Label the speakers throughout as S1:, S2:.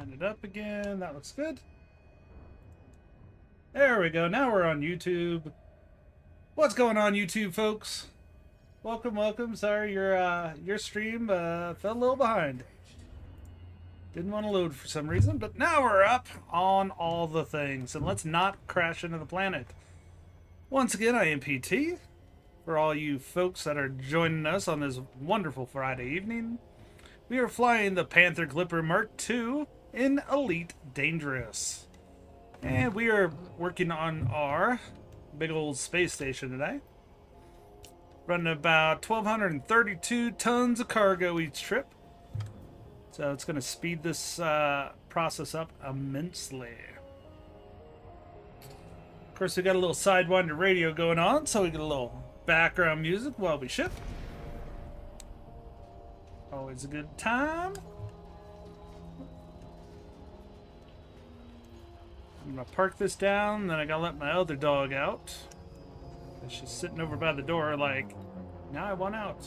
S1: Line it up again. That looks good. There we go. Now we're on YouTube. What's going on, YouTube folks? Welcome, welcome. Sorry your stream fell a little behind. Didn't want to load for some reason, but now we're up on all the things. And let's not crash into the planet. Once again, I am PT. For all you folks that are joining us on this wonderful Friday evening, we are flying the Panther Clipper Mk II in Elite Dangerous. And we are working on our big old space station today. Running about 1,232 tons of cargo each trip. So it's going to speed this process up immensely. Of course, we got a little Sidewinder radio going on, so we get a little background music while we ship. Always a good time. I'm gonna park this down, then I gotta let my other dog out. She's sitting over by the door like, now I want out.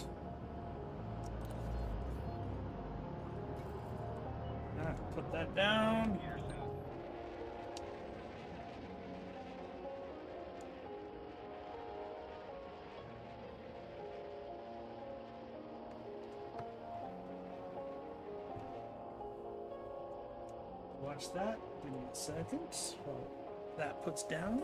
S1: I have to put that down. Watch that. Give me a second. While that puts down.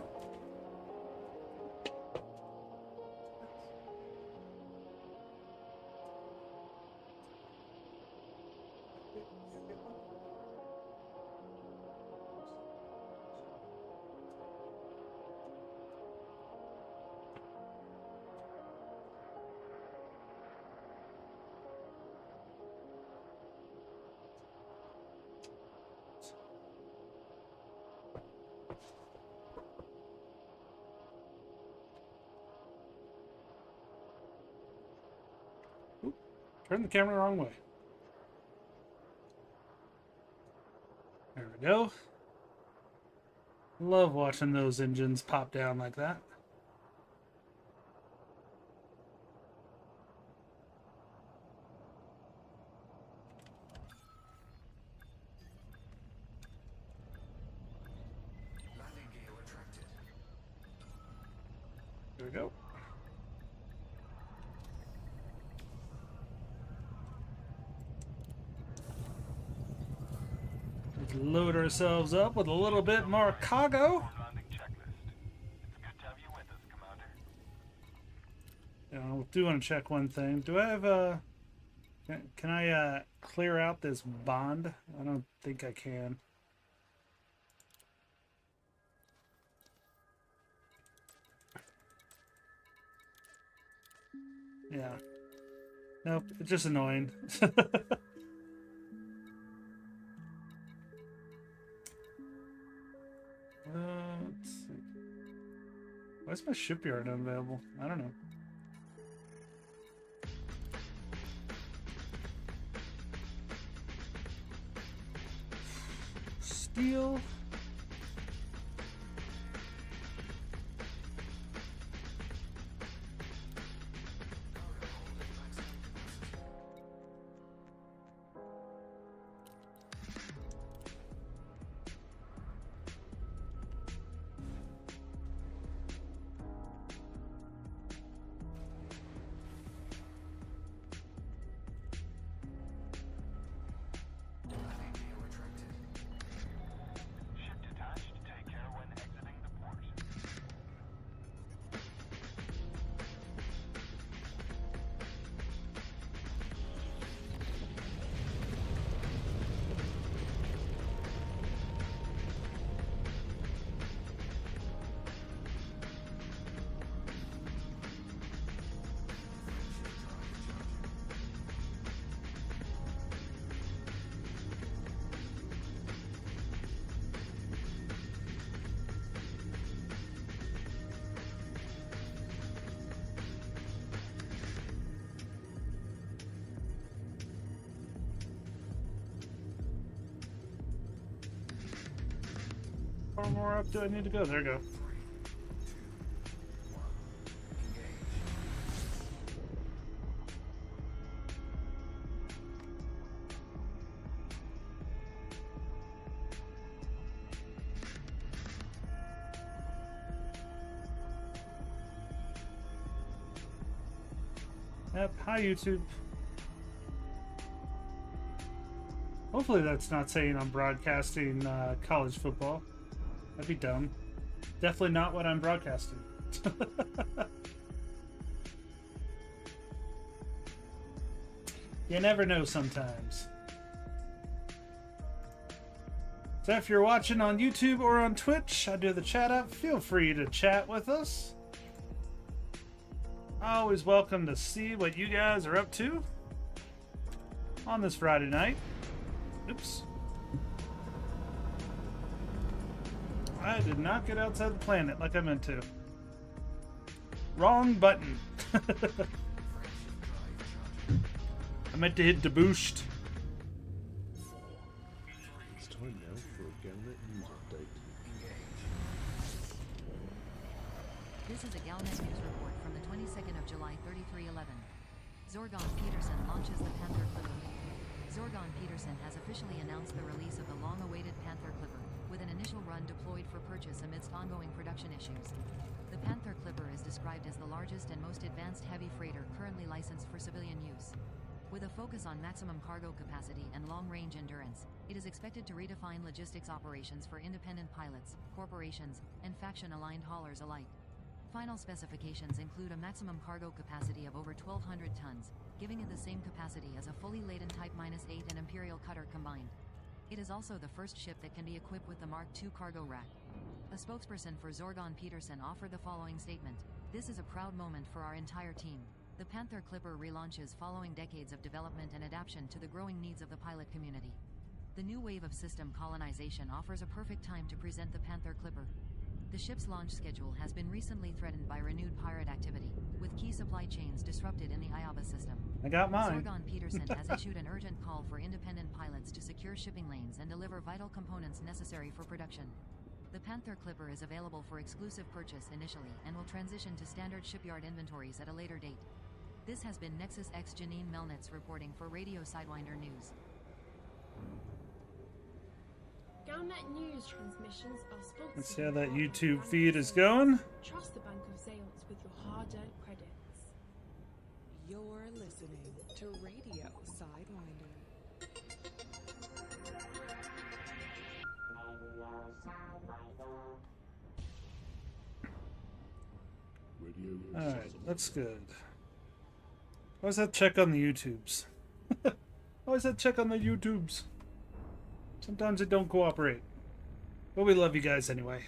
S1: Turn the camera the wrong way. There we go. Love watching those engines pop down like that. There we go. Load ourselves up with a little bit more cargo. I do want to check one thing. Do I have a... Can I clear out this bond? I don't think I can. Yeah. Nope, it's just annoying. Let's see. Why is my shipyard unavailable? I don't know. Steel. How far more up do I need to go? There we go. Yep, hi YouTube. Hopefully that's not saying I'm broadcasting college football. That'd be dumb. Definitely not what I'm broadcasting. You never know sometimes. So if you're watching on YouTube or on Twitch, I do the chat up. Feel free to chat with us. Always welcome to see what you guys are up to on this Friday night. Oops. I did not get outside the planet like I meant to. Wrong button. I meant to hit the boost.
S2: It's time now for a Galnet news update.
S3: This is a Galnet news report from the 22nd of July 3311. Zorgon Peterson launches the Panther Clipper. Zorgon Peterson has officially announced the release of the long-awaited Panther Clipper, with an initial run deployed for purchase amidst ongoing production issues. The Panther Clipper is described as the largest and most advanced heavy freighter currently licensed for civilian use. With a focus on maximum cargo capacity and long-range endurance, it is expected to redefine logistics operations for independent pilots, corporations, and faction-aligned haulers alike. Final specifications include a maximum cargo capacity of over 1,200 tons, giving it the same capacity as a fully laden Type -8 and Imperial cutter combined. It is also the first ship that can be equipped with the Mark II cargo rack. A spokesperson for Zorgon Peterson offered the following statement: "This is a proud moment for our entire team. The Panther Clipper relaunches following decades of development and adaptation to the growing needs of the pilot community. The new wave of system colonization offers a perfect time to present the Panther Clipper." The ship's launch schedule has been recently threatened by renewed pirate activity, with key supply chains disrupted in the IABA system.
S1: I got mine.
S3: Zorgon Peterson has issued an urgent call for independent pilots to secure shipping lanes and deliver vital components necessary for production. The Panther Clipper is available for exclusive purchase initially and will transition to standard shipyard inventories at a later date. This has been Nexus X Janine Melnitz reporting for Radio Sidewinder News.
S4: Galnet news transmissions are sponsored.
S1: Let's see how that YouTube feed is going.
S4: Trust the Bank of Zales with your hard-earned credits.
S5: You're listening to Radio Sidewinder.
S1: Alright, that's good. Always have to check on the YouTubes. Always have to check on the YouTubes. Sometimes it don't cooperate. But we love you guys anyway.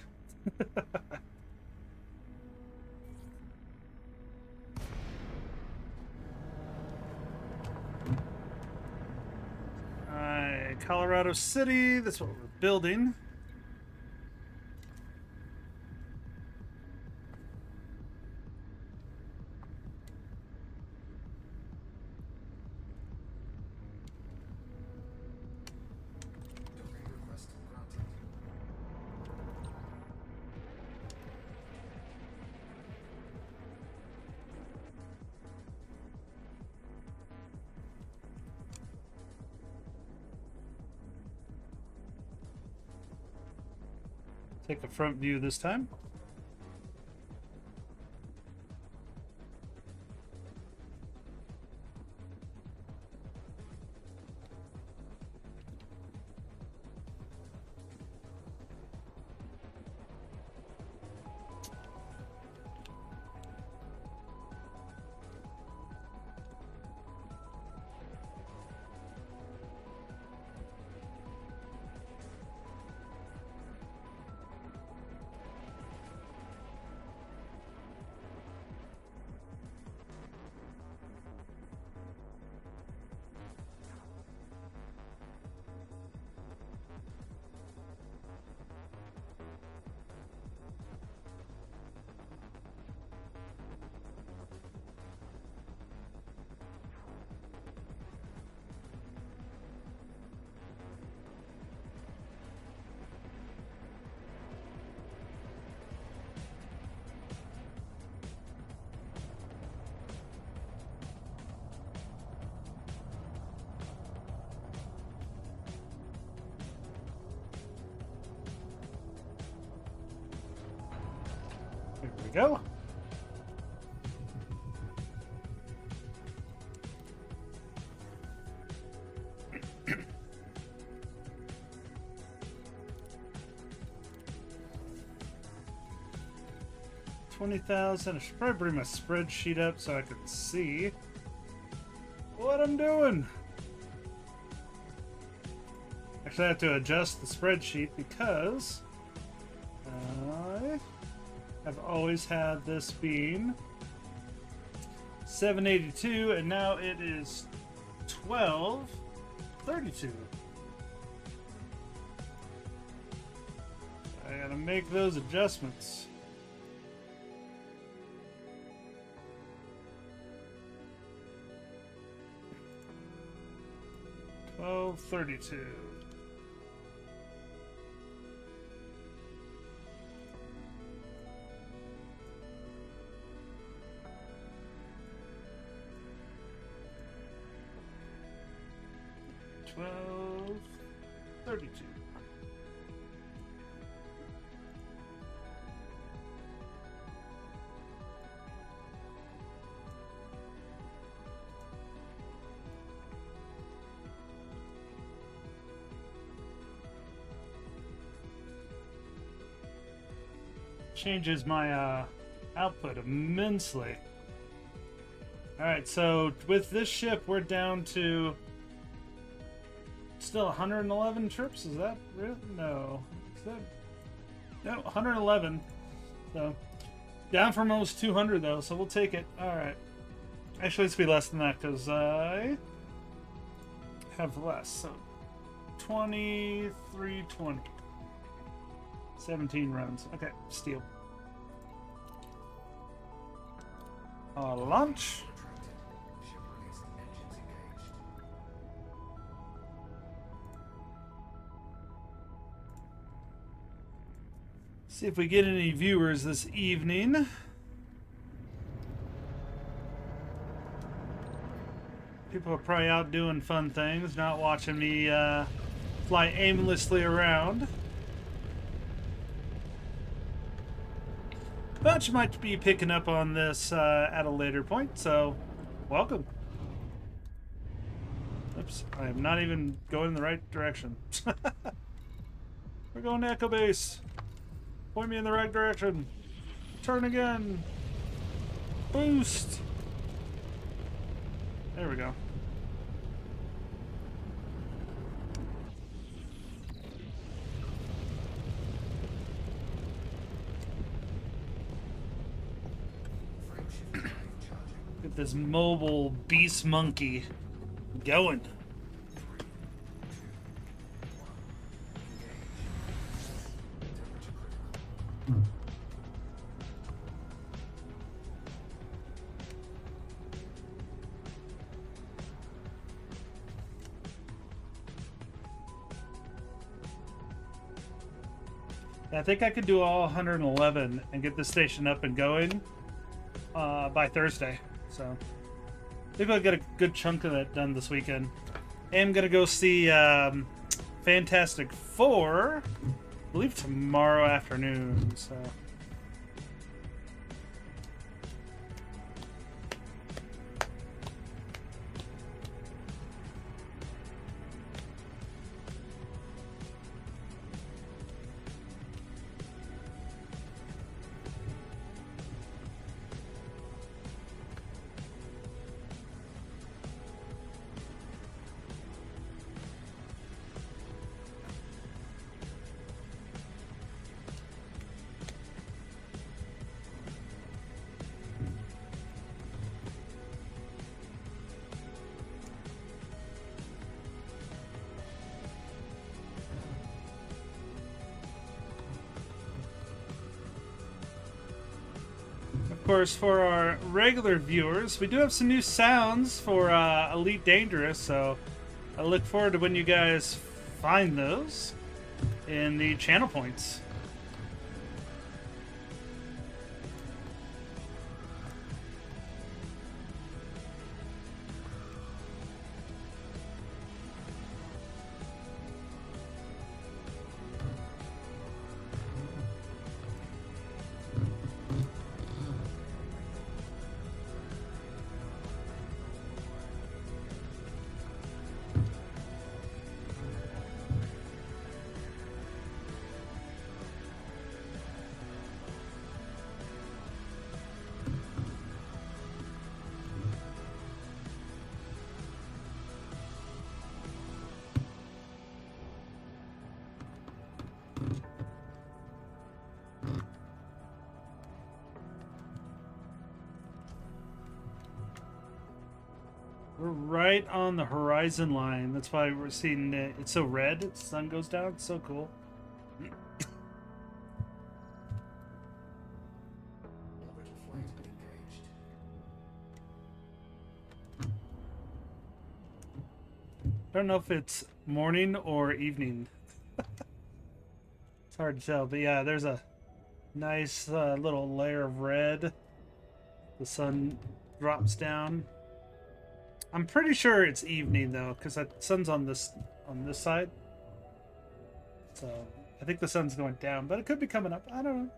S1: Alright, Colorado City, that's what we're building. Take a front view this time. There we go. 20,000. I should probably bring my spreadsheet up so I can see what I'm doing. Actually, I have to adjust the spreadsheet because I have always had this being 782, and now it is 1232. I gotta make those adjustments. $12.32. $12.32. Changes my output immensely. Alright, so with this ship, we're down to still 111 trips. Is that real? No. Is that... No, 111. So, down from almost 200, though, so we'll take it. Alright. Actually, let's be less than that, because I have less. So, 2320. 17 runs. Okay, steal. Launch. See if we get any viewers this evening. People are probably out doing fun things, not watching me fly aimlessly around. But you might be picking up on this at a later point, so welcome. Oops, I am not even going in the right direction. We're going to Echo Base. Point me in the right direction. Turn again. Boost. There we go. Get this mobile beast monkey going. I think I could do all 111 and get the station up and going by Thursday. So I think I'll get a good chunk of that done this weekend. I'm gonna go see Fantastic Four, I believe tomorrow afternoon. So. Of course, for our regular viewers, we do have some new sounds for Elite Dangerous, so I look forward to when you guys find those in the channel points. We're right on the horizon line. That's why we're seeing it. It's so red. The sun goes down. It's so cool. I don't know if it's morning or evening. It's hard to tell, but yeah, there's a nice little layer of red. The sun drops down. I'm pretty sure it's evening though, because the sun's on this side. So I think the sun's going down, but it could be coming up. I don't know.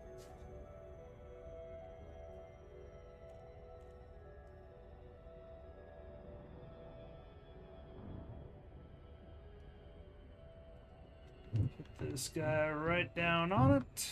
S1: Put this guy right down on it.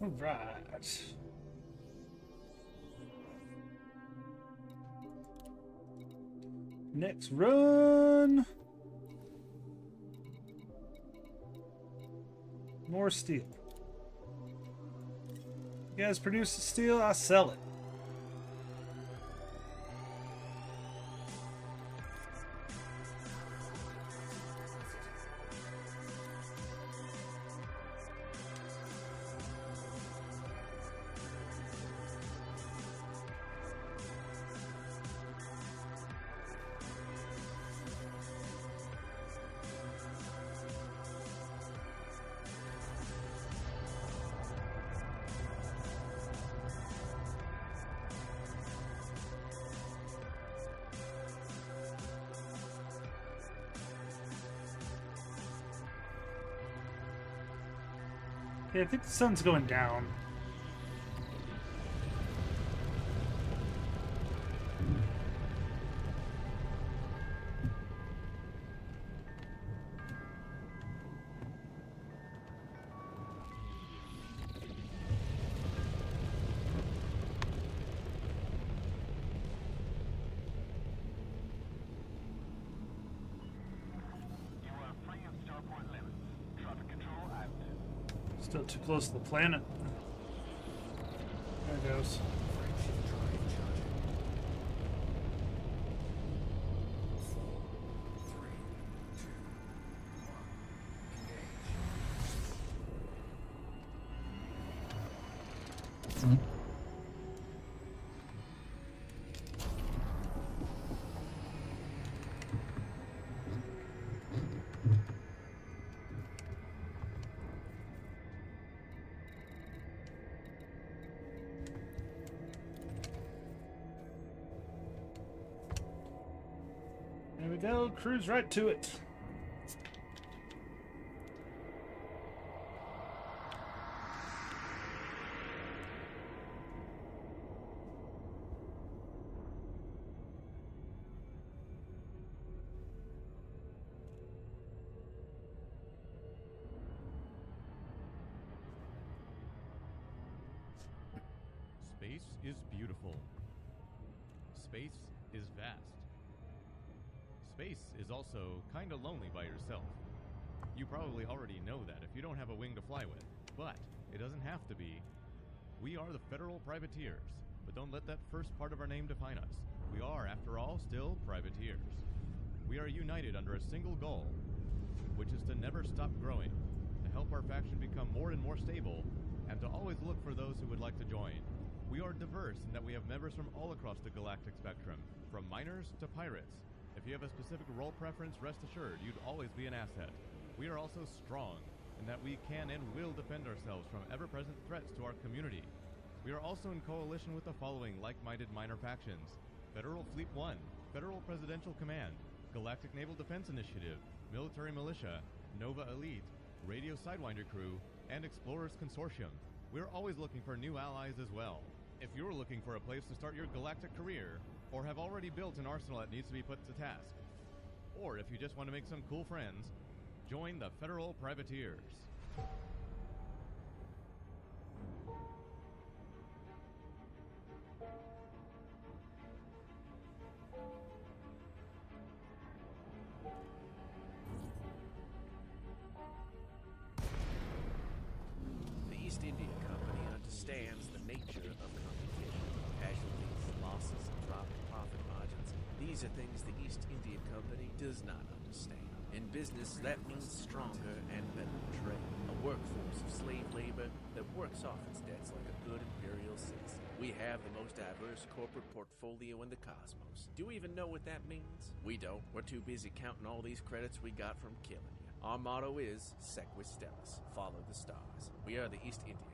S1: All right. Next run. More steel. You guys produce the steel, I sell it. Yeah, I think the sun's going down. Still too close to the planet. There it goes. There we go, cruise right to it.
S6: Space is beautiful. Space is vast. Space is also kinda lonely by yourself. You probably already know that if you don't have a wing to fly with, but it doesn't have to be. We are the Federal Privateers, but don't let that first part of our name define us. We are, after all, still privateers. We are united under a single goal, which is to never stop growing, to help our faction become more and more stable, and to always look for those who would like to join. We are diverse in that we have members from all across the galactic spectrum, from miners to pirates. If you have a specific role preference, rest assured, you'd always be an asset. We are also strong in that we can and will defend ourselves from ever-present threats to our community. We are also in coalition with the following like-minded minor factions: Federal Fleet 1, Federal Presidential Command, Galactic Naval Defense Initiative, Military Militia, Nova Elite, Radio Sidewinder Crew, and Explorers Consortium. We're always looking for new allies as well. If you're looking for a place to start your galactic career, or have already built an arsenal that needs to be put to task, or if you just want to make some cool friends, join the Federal Privateers.
S7: The East India Company understands the nature of competition. Casualties, losses, and drop in profit margins. These are things the East India Company does not understand. In business, that means stronger and better trade. A workforce of slave labor that works off its debts like a good imperial citizen. We have the most diverse corporate portfolio in the cosmos. Do you even know what that means? We don't. We're too busy counting all these credits we got from killing you. Our motto is Sequis Stellis, follow the stars. We are the East India Company.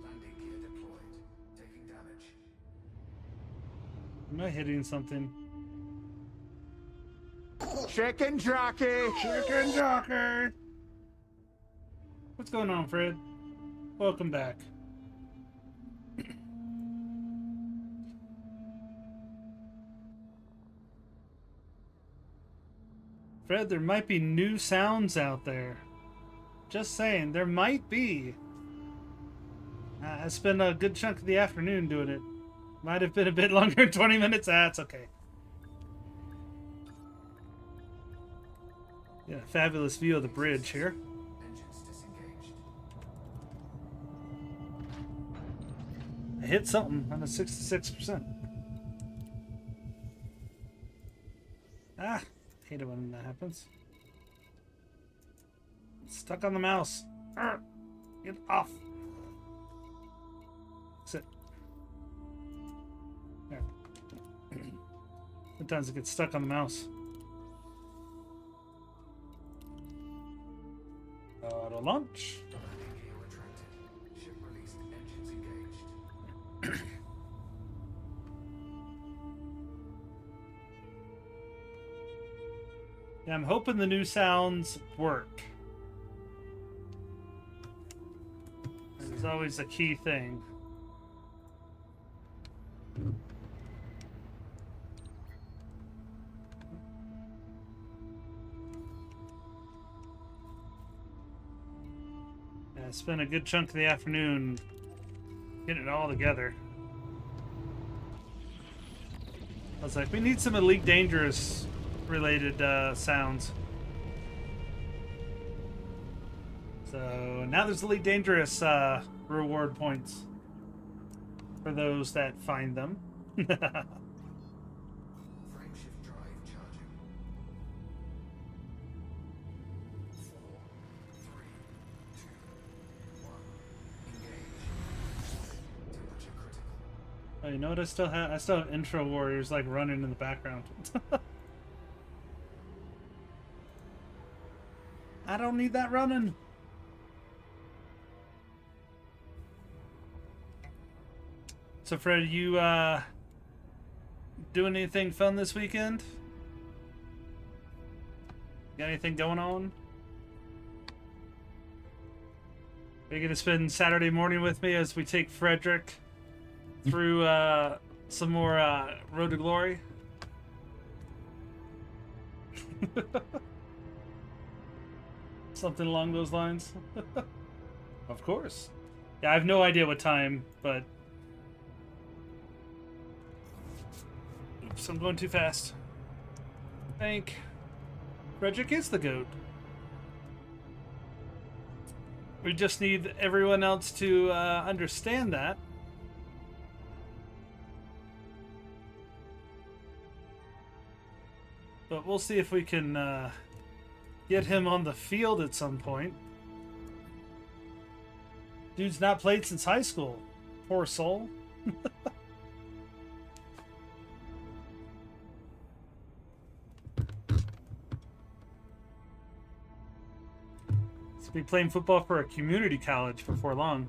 S8: Landing gear deployed. Taking damage.
S1: Am I hitting something?
S9: Chicken jockey!
S1: Chicken jockey! What's going on, Fred? Welcome back. Fred, there might be new sounds out there. Just saying, there might be. I spent a good chunk of the afternoon doing it. Might have been a bit longer than 20 minutes. That's okay. Yeah, fabulous view of the bridge here.
S8: Engines disengaged.
S1: I hit something on a 66%. Ah, hate it when that happens. Stuck on the mouse. Arr, get off. Sit. There. Sometimes it gets stuck on the mouse. Auto launch.
S8: Landing gear retracted. Ship released. Engines engaged.
S1: Yeah, I'm hoping the new sounds work. It's always a key thing. Yeah, I spent a good chunk of the afternoon getting it all together. I was like, we need some Elite Dangerous related sounds. So now there's Elite Dangerous reward points for those that find them.
S8: Frame shift drive charging. 4, 3, 2, 1. Engage. Temperature critical.
S1: Oh, you know what? I still have Intro Warriors like running in the background. I don't need that running. So Fred, you doing anything fun this weekend? Got anything going on? Are you gonna spend Saturday morning with me as we take Frederick through some more Road to Glory? Something along those lines. Of course. Yeah, I have no idea what time, but... Oops, I'm going too fast. Frederick is the GOAT. We just need everyone else to understand that. But we'll see if we can get him on the field at some point. Dude's not played since high school. Poor soul. He'll be playing football for a community college before long.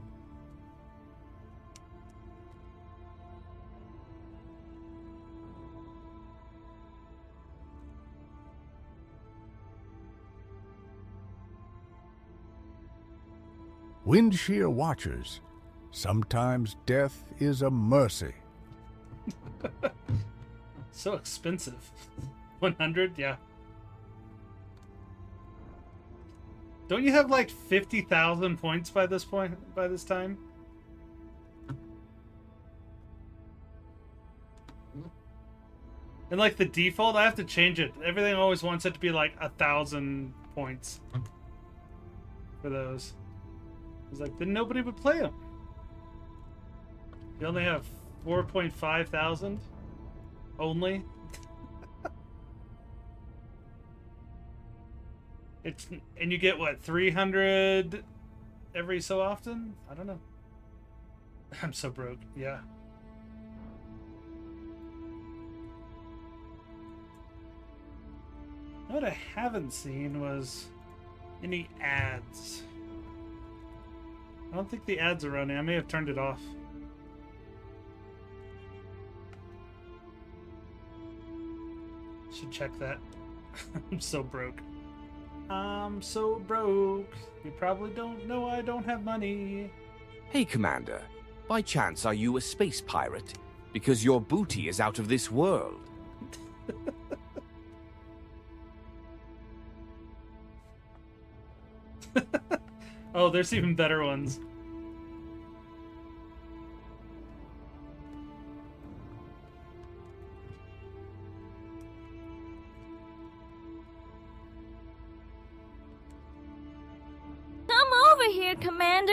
S10: Wind shear watchers. Sometimes death is a mercy.
S1: So expensive. 100? Yeah. Don't you have like 50,000 points by this time? And like the default, I have to change it. Everything always wants it to be like 1,000 points for those. It's like, then nobody would play them. You only have 4.5 thousand only. And you get what, 300 every so often? I don't know. I'm so broke. Yeah. What I haven't seen was any ads. I don't think the ads are running. I may have turned it off. Should check that. I'm so broke. I'm so broke. You probably don't know I don't have money.
S11: Hey, Commander. By chance, are you a space pirate? Because your booty is out of this world.
S1: Oh, there's even better ones.
S12: Come over here, Commander.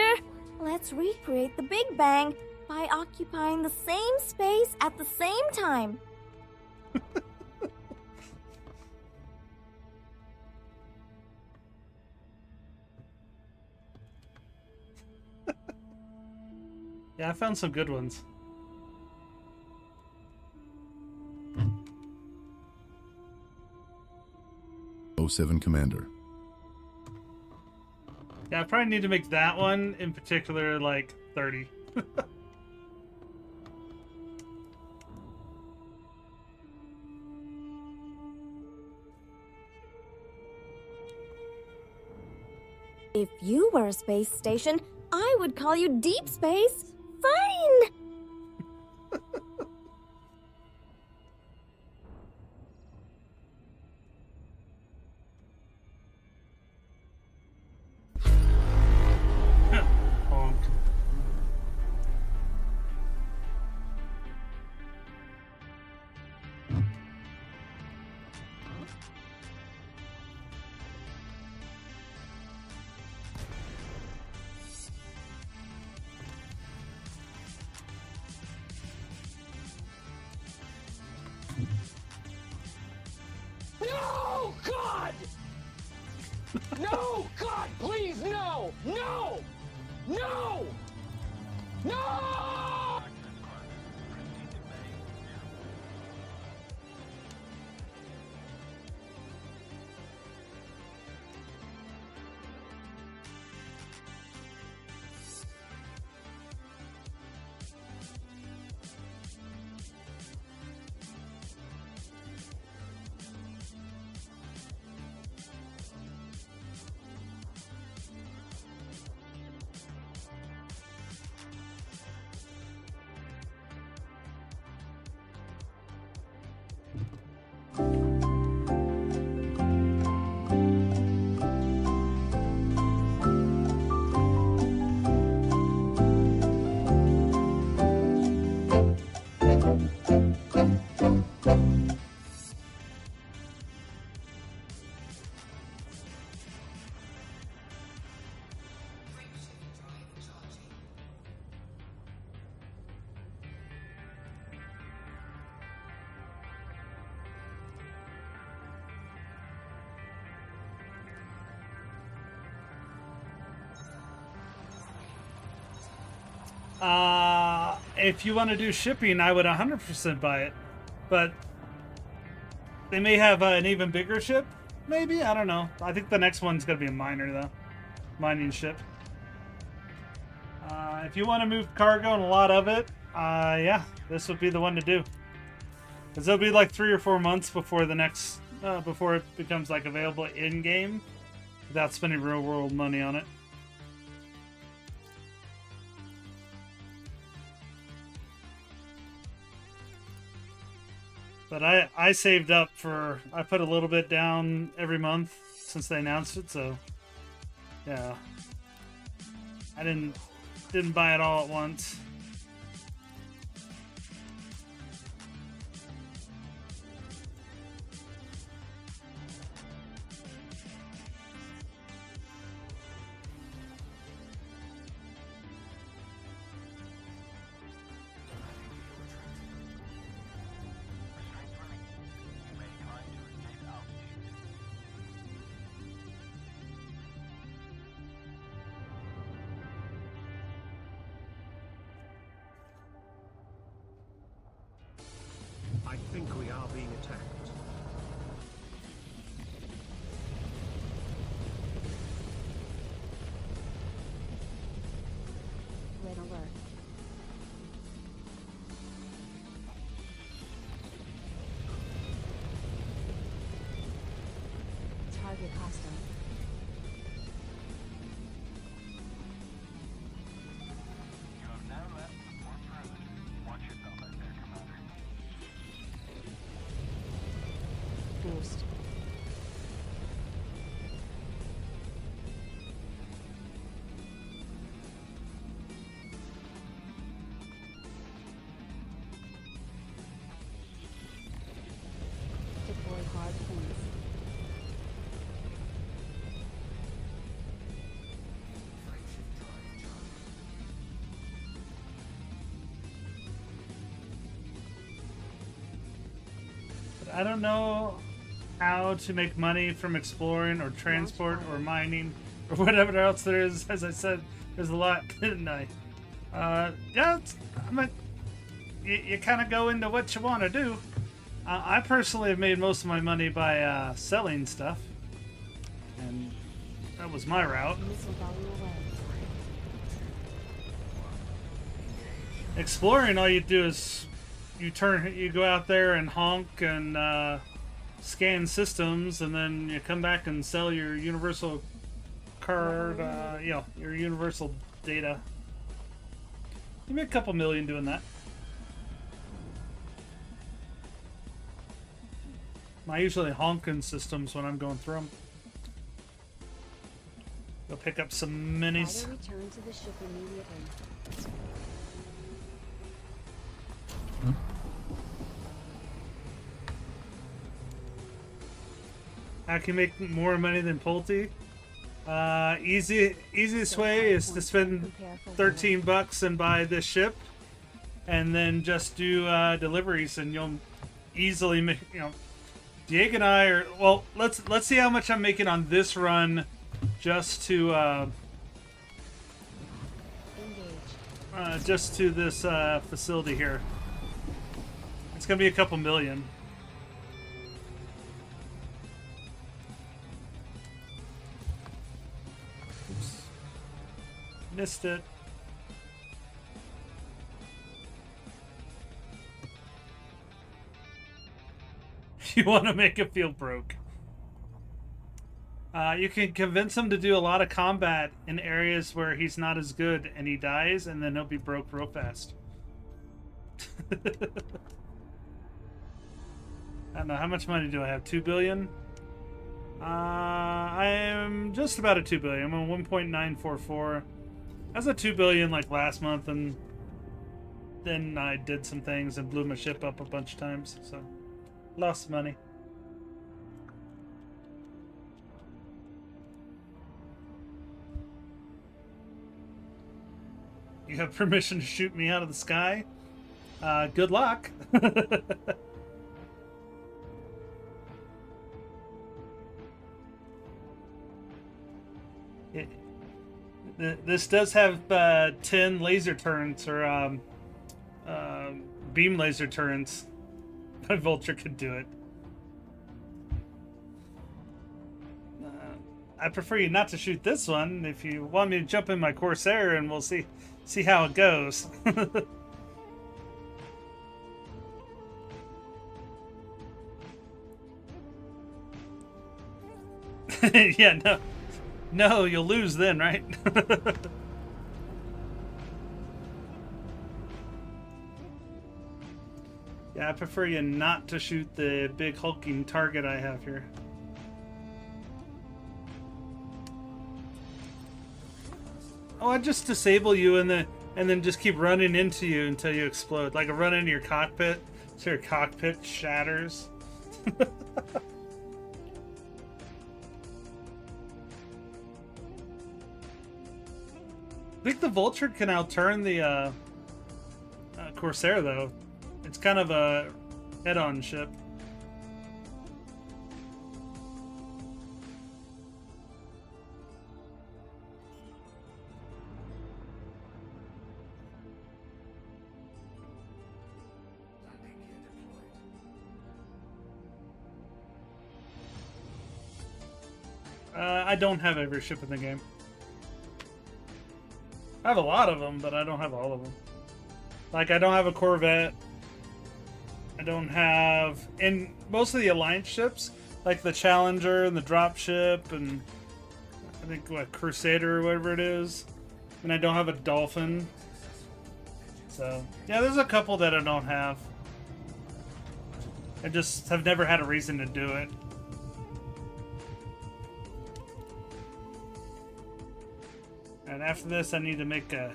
S12: Let's recreate the Big Bang by occupying the same space at the same time.
S1: Yeah, I found some good ones.
S10: '07 Commander.
S1: Yeah, I probably need to make that one in particular like 30.
S12: If you were a space station, I would call you Deep Space. Fine!
S1: Honk. If you want to do shipping, I would 100% buy it. But they may have an even bigger ship. Maybe, I don't know. I think the next one's gonna be a miner though, mining ship. If you want to move cargo and a lot of it, yeah, this would be the one to do. Because it'll be like 3 or 4 months before the next, before it becomes like available in game, without spending real world money on it. But I saved up for, I put a little bit down every month since they announced it, so yeah. I didn't buy it all at once.
S13: I think we are being attacked.
S14: Red alert. Target hostile.
S8: You have now left the port perimeter. Watch yourself out there, Commander.
S14: Boost. Deploy hard points.
S1: But I don't know how to make money from exploring or transport or mining or whatever else there is. As I said, there's a lot, didn't I? Yeah, you kind of go into what you want to do. I personally have made most of my money by selling stuff, and that was my route.
S14: Missile volume away.
S1: Exploring, all you do is you go out there and honk and scan systems, and then you come back and sell your universal card, your universal data. You make a couple million doing that. I usually honking systems when I'm going through them. Go pick up some minis.
S14: Try to return to the ship immediately.
S1: How can you make more money than Pulte? Easiest way is to spend $13 and buy this ship, and then just do deliveries, and you'll easily make. Diego and I are let's see how much I'm making on this run, just to this facility here. It's gonna be a couple million. Oops. Missed it. You want to make him feel broke. You can convince him to do a lot of combat in areas where he's not as good, and he dies, and then he'll be broke real fast. I don't know, how much money do I have? 2 billion? I am just about at 2 billion. I'm on 1.944. I was at 2 billion like last month, and then I did some things and blew my ship up a bunch of times, so lost money. You have permission to shoot me out of the sky? Good luck. This does have 10 laser turrets or beam laser turrets. My Vulture could do it. I prefer you not to shoot this one. If you want me to jump in my Corsair, and we'll see how it goes. Yeah, no, you'll lose then, right? Yeah, I prefer you not to shoot the big hulking target I have here. Oh, I just disable you and then just keep running into you until you explode. Like a run into your cockpit, so your cockpit shatters. I think the Vulture can outturn the Corsair, though. It's kind of a head-on ship. I don't have every ship in the game. I have a lot of them, but I don't have all of them. Like, I don't have a Corvette. I don't have... In most of the Alliance ships, like the Challenger and the Dropship, and I think, what, Crusader or whatever it is. And I don't have a Dolphin. So, yeah, there's a couple that I don't have. I just have never had a reason to do it. And after this, I need to make a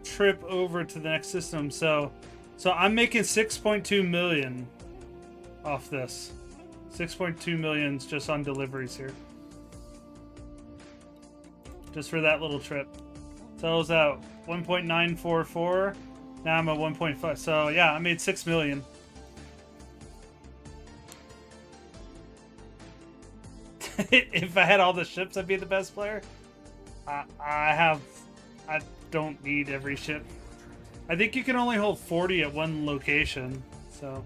S1: trip over to the next system. So I'm making 6.2 million off this. 6.2 million just on deliveries here. Just for that little trip. So I was at 1.944. Now I'm at 1.5. So yeah, I made 6 million. If I had all the ships, I'd be the best player. I don't need every ship. I think you can only hold 40 at one location, so.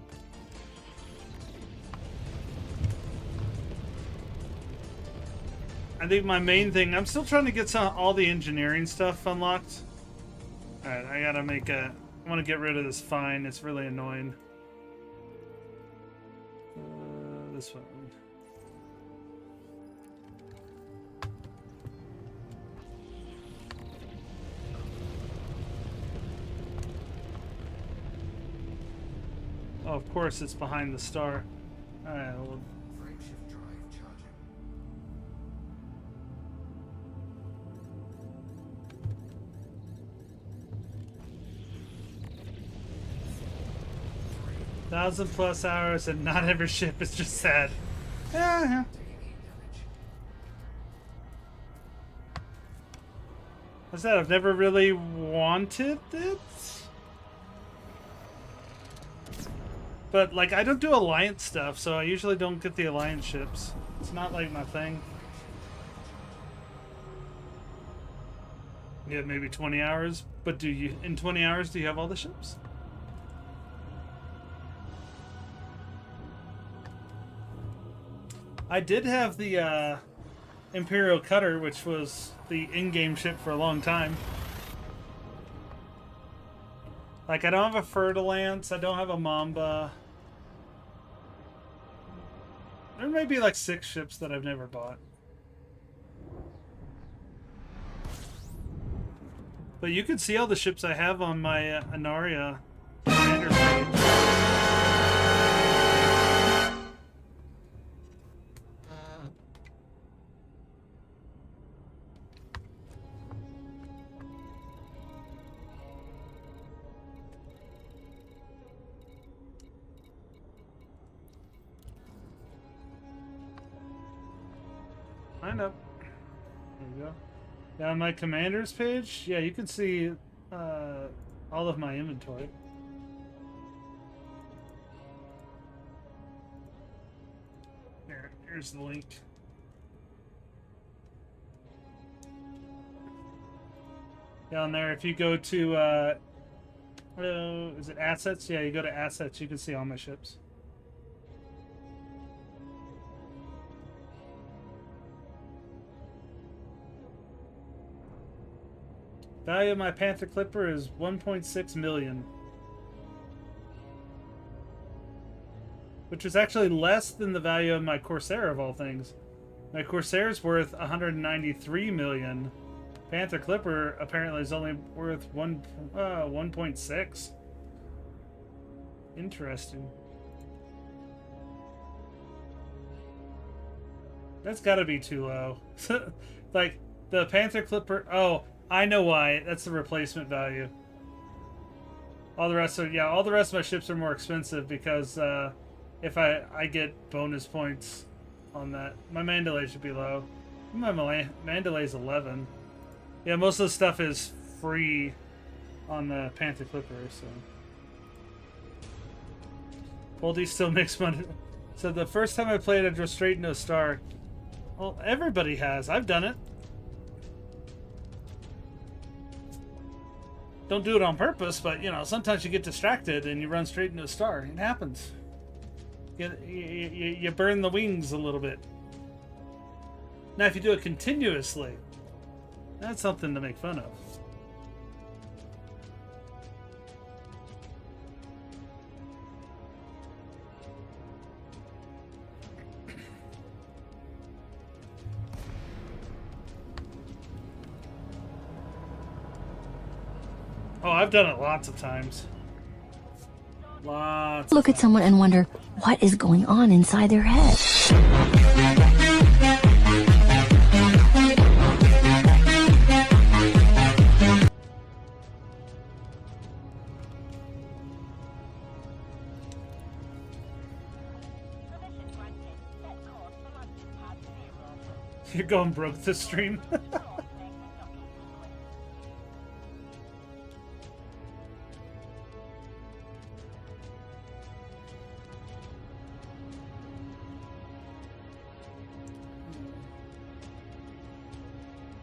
S1: I think my main thing, I'm still trying to get all the engineering stuff unlocked. Alright, I gotta make I want to get rid of this fine, it's really annoying. This one. Oh, of course it's behind the star. Alright, well.
S8: Frameshift drive charging.
S1: +1,000 hours and not every ship is just sad. Yeah. I said I've never really wanted it. But, like, I don't do Alliance stuff, so I usually don't get the Alliance ships. It's not, like, my thing. You have maybe 20 hours, but in 20 hours, do you have all the ships? I did have the, Imperial Cutter, which was the in-game ship for a long time. Like, I don't have a Fer-de-Lance, I don't have a Mamba. There may be like 6 ships that I've never bought. But you can see all the ships I have on my Anaria commander page. Line up. There we go. Down my commanders page, yeah, you can see all of my inventory. Here's the link. Down there, if you go to, is it assets? Yeah, you go to assets, you can see all my ships. Value of my Panther Clipper is 1.6 million. Which is actually less than the value of my Corsair of all things. My Corsair's worth 193 million. Panther Clipper apparently is only worth 1.6. Interesting. That's gotta be too low. Like, the Panther Clipper... Oh, I know why. That's the replacement value. All the rest of... Yeah, all the rest of my ships are more expensive because if I get bonus points on that. My Mandalay should be low. My Mandalay's 11. Yeah, most of the stuff is free on the Panther Clipper, so... Boldy still makes money. So the first time I played, I drove straight into a star. Well, everybody has. I've done it. Don't do it on purpose, but, you know, sometimes you get distracted and you run straight into a star. It happens. You burn the wings a little bit. Now, if you do it continuously, that's something to make fun of. Oh, I've done it lots of times. Lots.
S15: Look at someone and wonder what is going on inside their head.
S1: You're going broke this stream.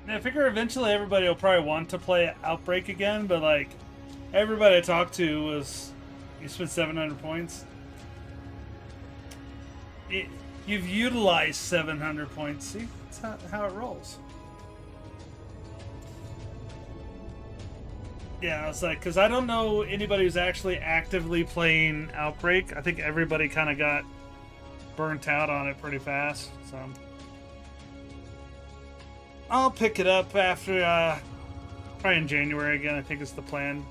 S1: I figure eventually everybody will probably want to play Outbreak again, but like everybody I talked to was, you spent 700 points. You've utilized 700 points. See, that's how it rolls. Yeah, I was like, because I don't know anybody who's actually actively playing Outbreak. I think everybody kind of got burnt out on it pretty fast, so... I'll pick it up after, probably in January again, I think is the plan.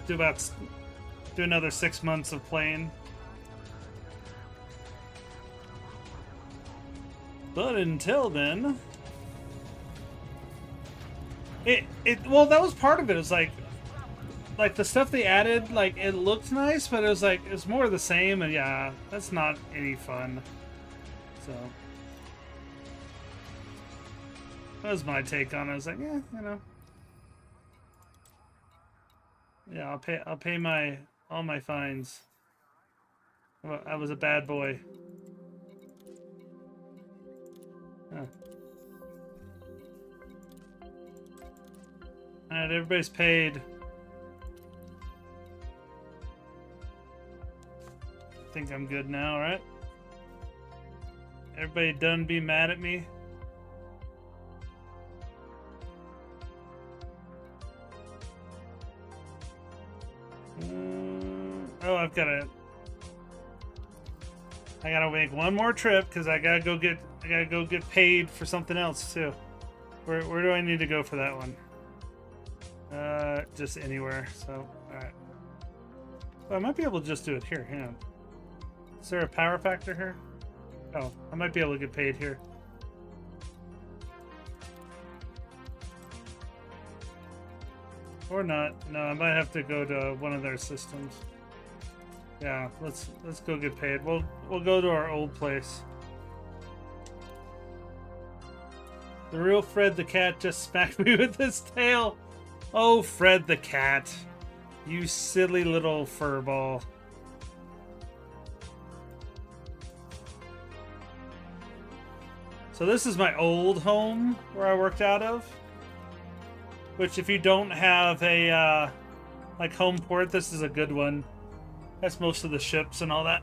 S1: Do another 6 months of playing. But until then... Well, that was part of it. It was like the stuff they added, like, it looked nice, but it was like, it was more of the same, and yeah, that's not any fun. So... that was my take on it. I was like, yeah, you know. Yeah, I'll pay all my fines. I was a bad boy. Huh. Alright, everybody's paid. I think I'm good now, right? Everybody done be mad at me? Oh, I gotta make one more trip because I gotta go get paid for something else too. Where do I need to go for that one? Just anywhere. So, all right. Well, I might be able to just do it here. Hang on. Is there a power factor here? Oh, I might be able to get paid here. Or not. No, I might have to go to one of their systems. Yeah, let's go get paid. We'll go to our old place. The real Fred the cat just smacked me with his tail. Oh, Fred the cat. You silly little furball. So this is my old home where I worked out of. Which, if you don't have a like home port, this is a good one. That's most of the ships and all that.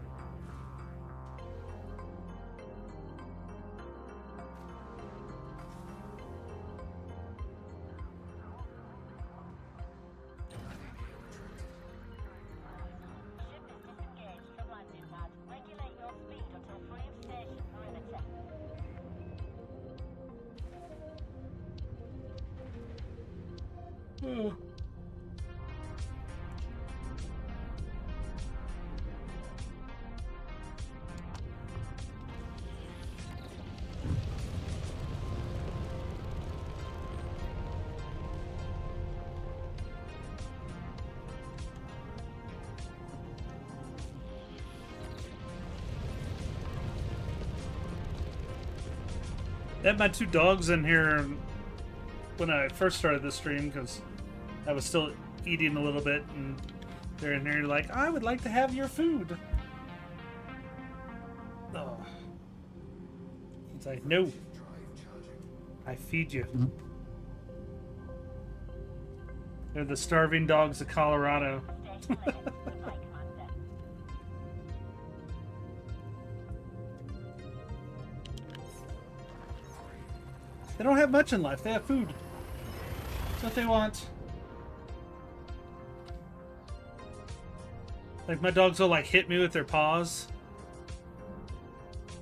S1: Oh. I had my two dogs in here when I first started the stream because I was still eating a little bit, and they're in there like, I would like to have your food. Oh. It's like, no. I feed you. They're the starving dogs of Colorado. They don't have much in life. They have food. That's what they want. Like, my dogs will, like, hit me with their paws.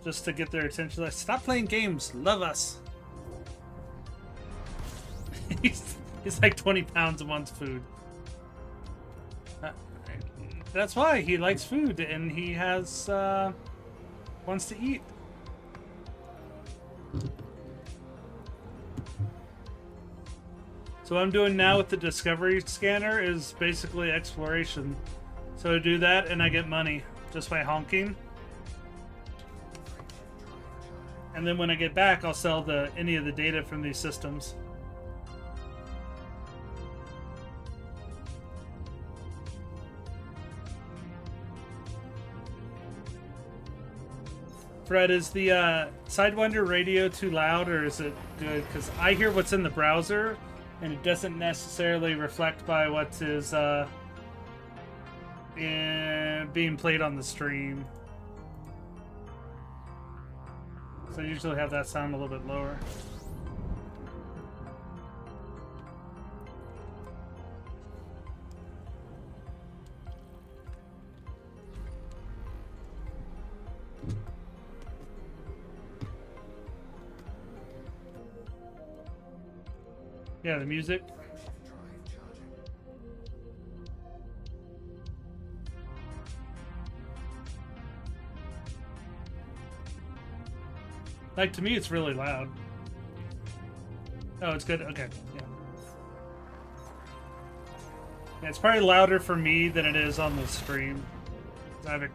S1: Just to get their attention. Like, stop playing games. Love us. he's like 20 pounds and wants food. That's why. He likes food. And he has, wants to eat. So what I'm doing now with the Discovery Scanner is basically exploration. So I do that and I get money just by honking. And then when I get back, I'll sell any of the data from these systems. Fred, is the Sidewinder radio too loud, or is it good? Because I hear what's in the browser, and it doesn't necessarily reflect by what is being played on the stream. So I usually have that sound a little bit lower. Yeah, the music. Like, to me, it's really loud. Oh, it's good? Okay, yeah. Yeah, it's probably louder for me than it is on the stream. I have it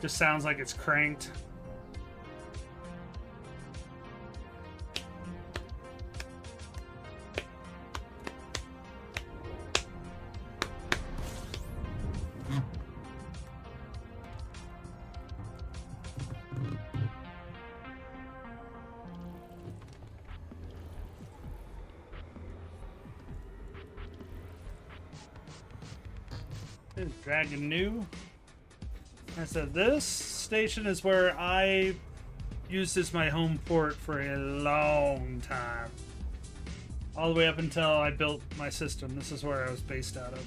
S1: just sounds like it's cranked. Dragon New. I said this station is where I used as my home port for a long time. All the way up until I built my system. This is where I was based out of.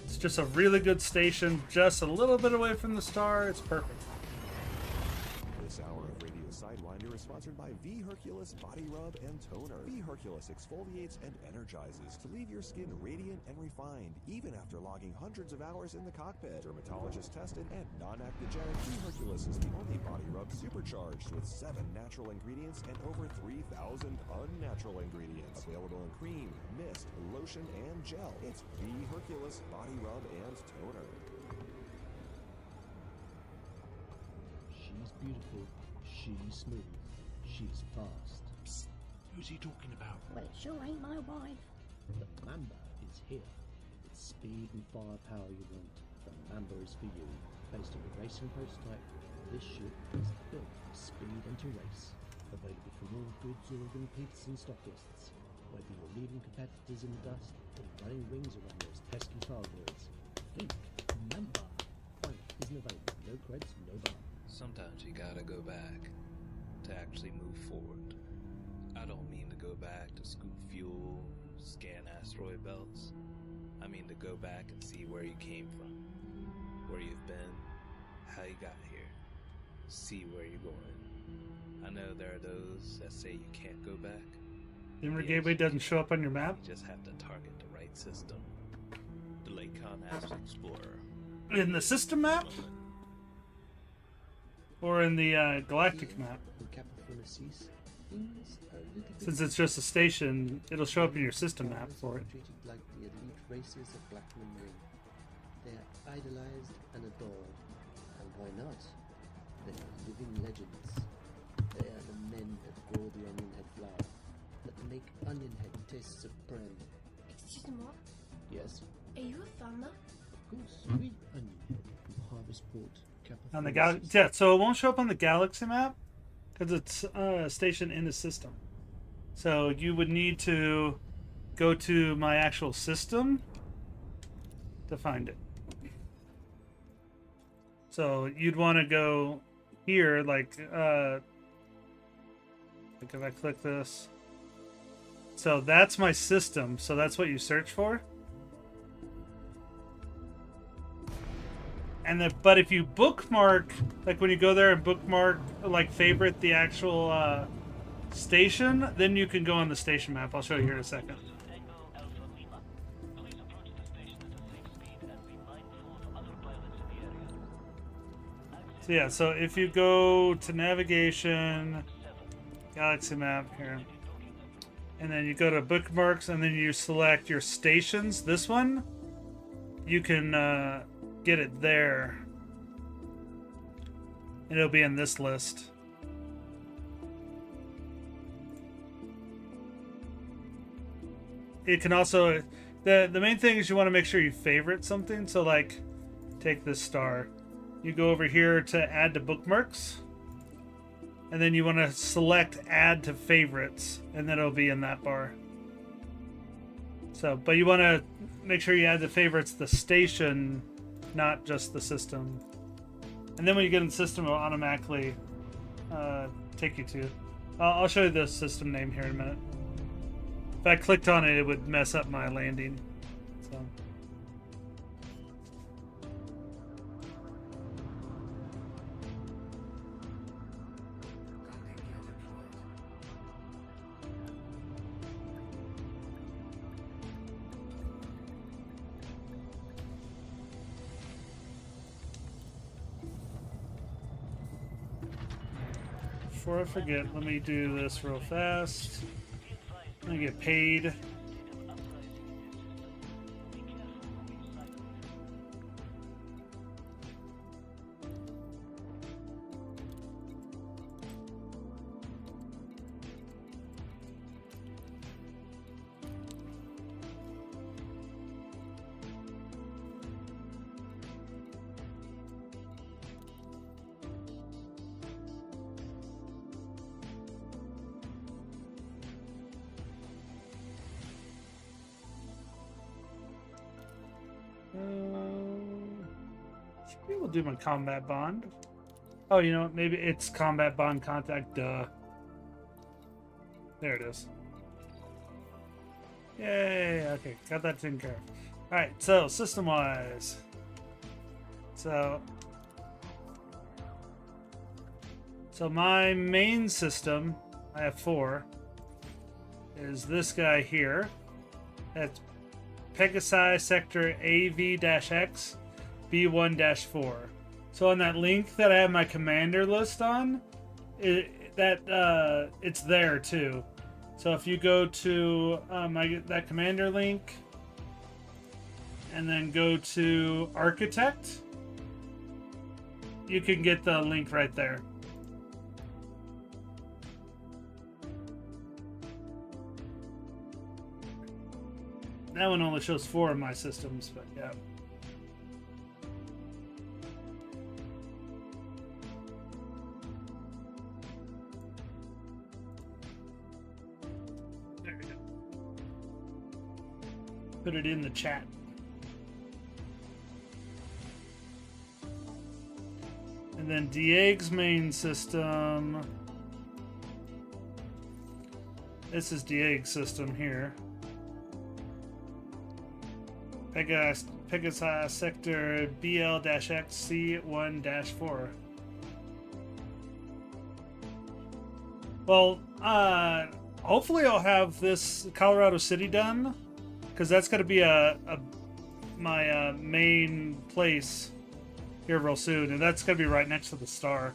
S1: It's just a really good station, just a little bit away from the star. It's perfect.
S16: This hour of Radio Sidewinder is sponsored by V Hercules Body Rub and Toner. V Hercules exfoliates and energizes to leave your skin radiant and refined, even after logging hundreds of hours in the cockpit. Dermatologist tested and non-actogenic, V Hercules is the only body rub supercharged with 7 natural ingredients and over 3,000 unnatural ingredients. Available in cream, mist, lotion, and gel. It's V Hercules Body Rub and Toner.
S2: She's beautiful, she's smooth, she's fast.
S13: Psst, who's he talking about?
S15: Well, it sure ain't my wife.
S2: The Mamba is here. It's speed and firepower you want. The Mamba is for you. Based on a racing prototype, this ship is built for speed and to race. Available from all good Zorgan Peterson stockists. Whether you're leaving competitors in the dust or running rings around those pesky Fargoids. Think, remember, Frank isn't available. No creds, no bar.
S17: Sometimes you gotta go back to actually move forward. I don't mean to go back to scoop fuel, scan asteroid belts. I mean to go back and see where you came from, where you've been, how you got here, see where you're going. I know there are those that say you can't go back.
S1: Dimmer Gateway doesn't show up on your map?
S17: You just have to target the right system. The Lakon Asp Explorer.
S1: In the system map? Or in the galactic map? Since it's just a station, it'll show up in your system map for it.
S2: Treated like the elite races of Blackman Ring. They are idolized and adored. And why not? They are living legends. They are the men that grow the onion head flower, that make onion head taste supreme.
S4: Excuse-moi,
S2: Yes?
S4: are you a farmer?
S2: Of course, we onion head from Harvestport, Kappa.
S1: On the yeah, so it won't show up on the galaxy map because it's stationed in the system. So you would need to go to my actual system to find it. So you'd want to go here, like if I click this. So that's my system. So that's what you search for. And then, but if you bookmark, like when you go there and bookmark, like favorite the actual station, then you can go on the station map. I'll show you here in a second. So yeah, so if you go to navigation, galaxy map here, and then you go to bookmarks, and then you select your stations, this one, you can get it there. And it'll be in this list. It can also, the main thing is you want to make sure you favorite something. So like, take this star. You go over here to add to bookmarks. And then you want to select add to favorites. And then it'll be in that bar. So, but you want to make sure you add to favorites the station, not just the system. And then when you get in the system, it'll automatically take you to. I'll show you the system name here in a minute. If I clicked on it, it would mess up my landing. So. Before I forget, let me do this real fast. I'm gonna get paid. Should be able to do my combat bond. Oh, you know what? Maybe it's combat bond contact. Duh. There it is. Yay! Okay, got that taken care of. All right, so system-wise, so my main system, I have 4, is this guy here. That's Pegasi Sector AV-X B1-4. So on that link that I have my commander list on, it's there too. So if you go to that commander link and then go to Architect, you can get the link right there. That one only shows 4 of my systems, but yeah. Put it in the chat. And then Diego's main system. This is Diego's system here. Pegasus sector BL-XC1-4. Well, hopefully I'll have this Colorado City done, because that's going to be my main place here real soon, and that's going to be right next to the star.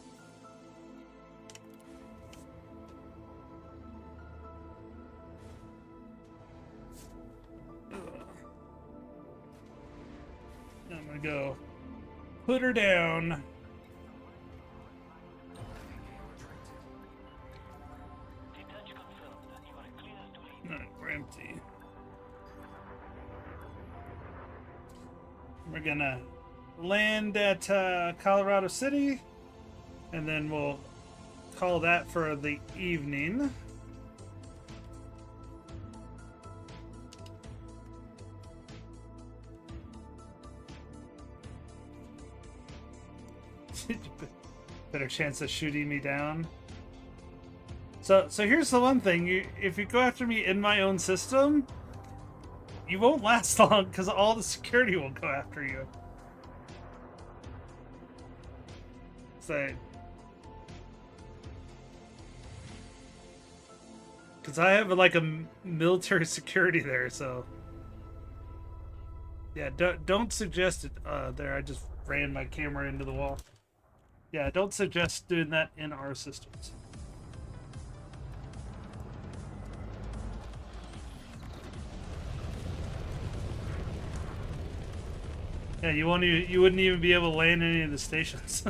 S1: I'm going to go put her down. Alright, we're empty. We're gonna land at Colorado City, and then we'll call that for the evening. Better chance of shooting me down. So here's the one thing: if you go after me in my own system, you won't last long because all the security will go after you. So, because I have like a military security there, so yeah, don't suggest it. There, I just ran my camera into the wall. Yeah, don't suggest doing that in our systems. Yeah, you wouldn't even be able to land any of the stations.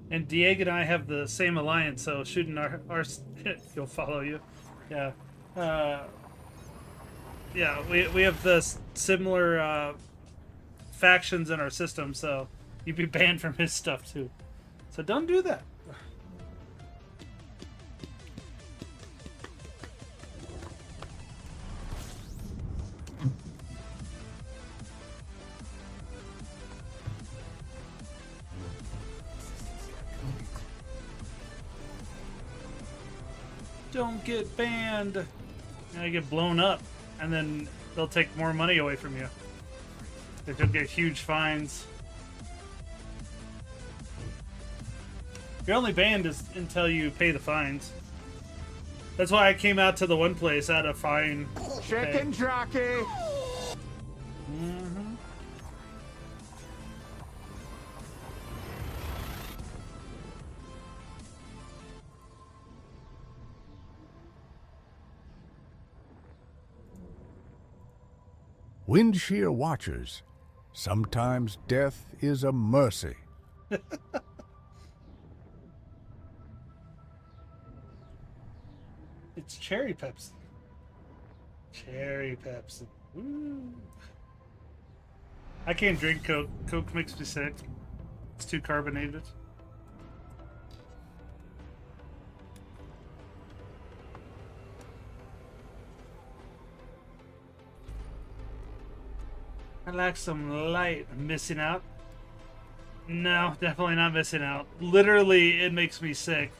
S1: And Diego and I have the same alliance, so shooting our he'll follow you. Yeah. Yeah, we have the similar factions in our system, so you'd be banned from his stuff too. So don't do that. Don't get banned. You get blown up, and then they'll take more money away from you. They'll get huge fines. You're only banned until you pay the fines. That's why I came out to the one place at a fine.
S9: Chicken jockey.
S1: Mm-hmm.
S10: Wind shear watchers. Sometimes death is a mercy.
S1: It's cherry Pepsi. Cherry Pepsi. Woo. I can't drink Coke. Coke makes me sick. It's too carbonated. I like some light. Missing out? No, definitely not missing out. Literally, it makes me sick.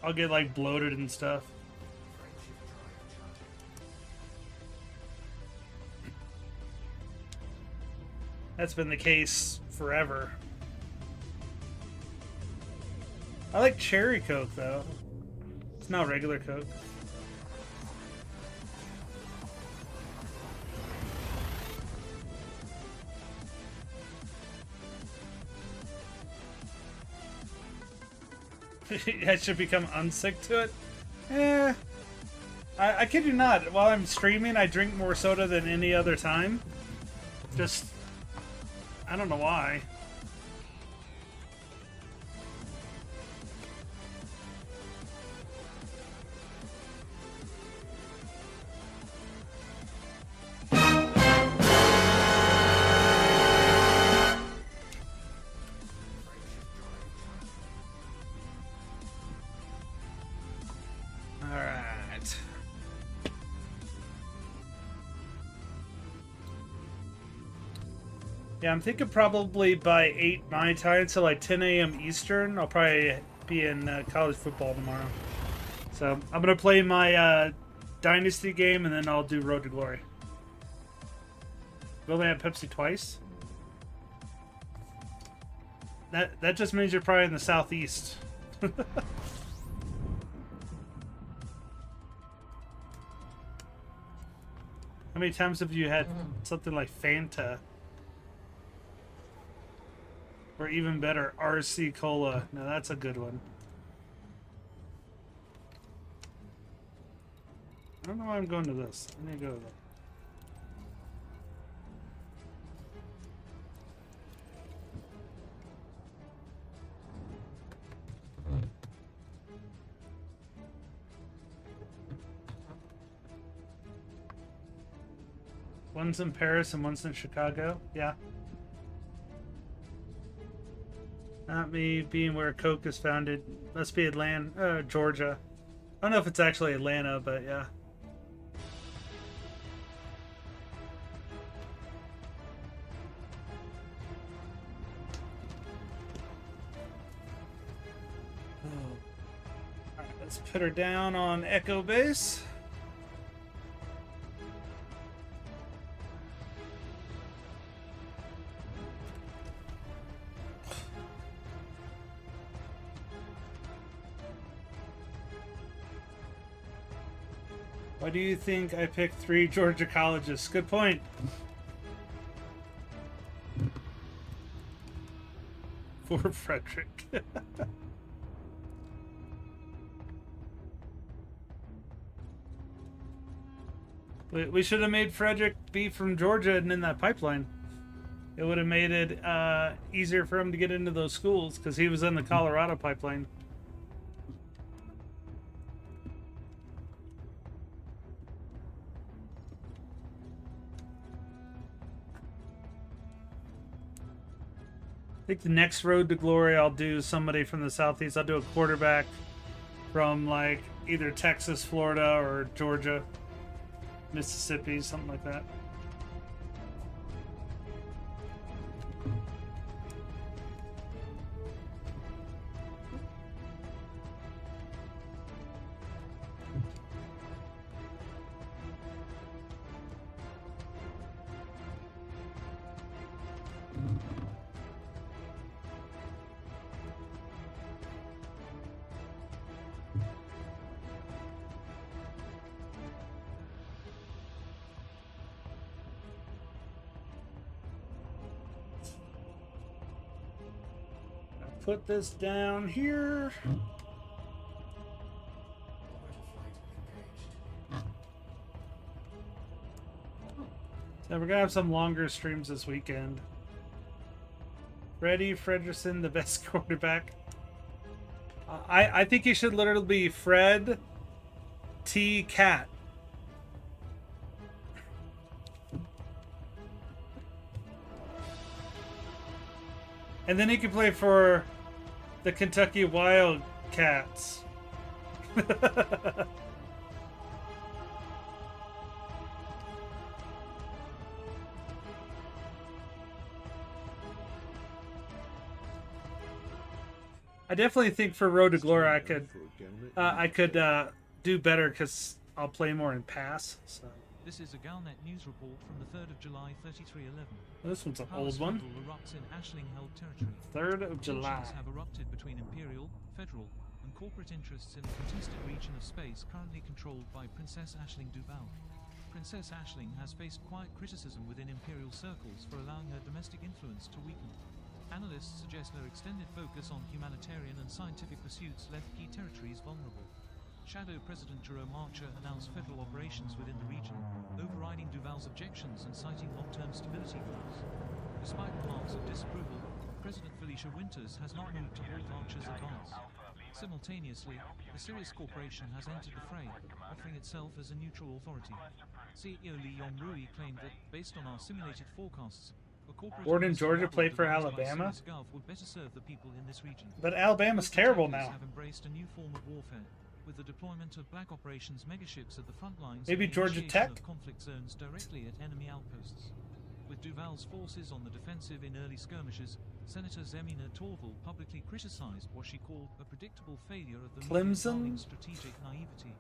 S1: I'll get like bloated and stuff. That's been the case forever. I like cherry Coke though. It's not regular Coke. I should become unsick to it? Eh. I kid you not, while I'm streaming, I drink more soda than any other time. Just, I don't know why. Yeah, I'm thinking probably by 8 my time, so like 10 a.m. Eastern, I'll probably be in college football tomorrow. So I'm going to play my Dynasty game, and then I'll do Road to Glory. Will they have Pepsi twice? That just means you're probably in the southeast. How many times have you had something like Fanta? Or even better, RC Cola. Now that's a good one. I don't know why I'm going to this. I need to go to that. One's in Paris and one's in Chicago. Yeah. Not me being where Coke is founded. Must be Atlanta, Georgia. I don't know if it's actually Atlanta, but yeah. Alright, let's put her down on Echo Base. Why do you think I picked 3 Georgia colleges? Good point. For Frederick. We should have made Frederick be from Georgia and in that pipeline. It would have made it easier for him to get into those schools because he was in the Colorado pipeline. I think the next Road to Glory I'll do somebody from the southeast. I'll do a quarterback from like either Texas, Florida, or Georgia, Mississippi, something like that. Put this down here. So we're gonna have some longer streams this weekend. Freddie Fredrickson, the best quarterback. I think he should literally be Fred T. Cat. And then he could play for the Kentucky Wildcats. I definitely think for Road to Glory I could do better because I'll play more in pass. So.
S18: This is a Galnet news report from the 3rd of July 3311.
S1: This one's an old one.
S18: Erupts in Ashling-held territory.
S1: 3rd of July.
S18: Tensions have erupted between imperial, federal, and corporate interests in a contested region of space currently controlled by Princess Ashling Duval. Princess Ashling has faced quiet criticism within imperial circles for allowing her domestic influence to weaken. Analysts suggest her extended focus on humanitarian and scientific pursuits left key territories vulnerable. Shadow President Jerome Archer announced federal operations within the region, overriding Duval's objections and citing long-term stability goals. Despite remarks of disapproval, President Felicia Winters has not moved to halt Archer's advance. Simultaneously, the Sirius Corporation has entered the fray, offering itself as a neutral authority. CEO Lee Yong-rui claimed that, based on our simulated forecasts, a corporate
S1: Born in Georgia, played for Alabama.
S18: Would better serve the people in this region.
S1: But Alabama's terrible now.
S18: Have embraced a new form of warfare, with the deployment of black operations megaships at the front lines.
S1: Maybe Georgia Tech?
S18: Of conflict zones directly at enemy outposts. With Duval's forces on the defensive in early skirmishes, Senator Zemina Torval publicly criticized what she called a predictable failure of the media's
S1: Clemson?
S18: darling strategic naivety.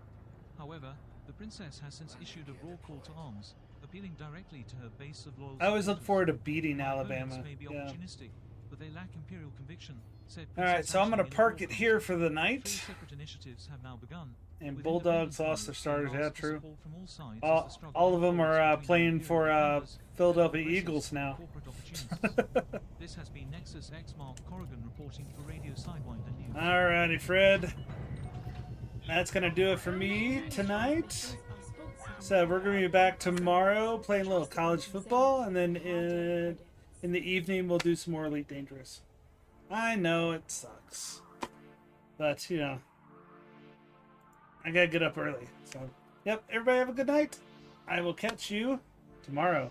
S18: However, the princess has since issued a raw call to arms, appealing directly to her base of loyal
S1: I always look
S18: supporters.
S1: forward to beating
S18: My
S1: Alabama.
S18: opponents may be
S1: Yeah.
S18: opportunistic, but they lack imperial conviction, said
S1: All right,
S18: Princess
S1: so I'm gonna
S18: Ashley in a
S1: park it
S18: foreword.
S1: here for the
S18: 3
S1: night.
S18: separate initiatives have now begun.
S1: And
S18: with
S1: Bulldogs
S18: independent
S1: lost their
S18: pilots
S1: starters.
S18: being
S1: Yeah,
S18: asked for
S1: true.
S18: support from all sides as the struggle
S1: All of them
S18: unfolds
S1: are
S18: between
S1: playing
S18: the
S1: for
S18: imperial commanders
S1: Philadelphia
S18: and the
S1: Eagles
S18: aggressors
S1: now.
S18: and corporate opportunists. This has been Nexus X Mark Corrigan reporting for Radio Sidewinder News.
S1: Alrighty, Fred. That's gonna do it for me tonight. So we're gonna be back tomorrow playing a little college football, and then in the evening we'll do some more Elite Dangerous. I know it sucks, but you know, I gotta get up early. So, yep. Everybody have a good night. I will catch you tomorrow.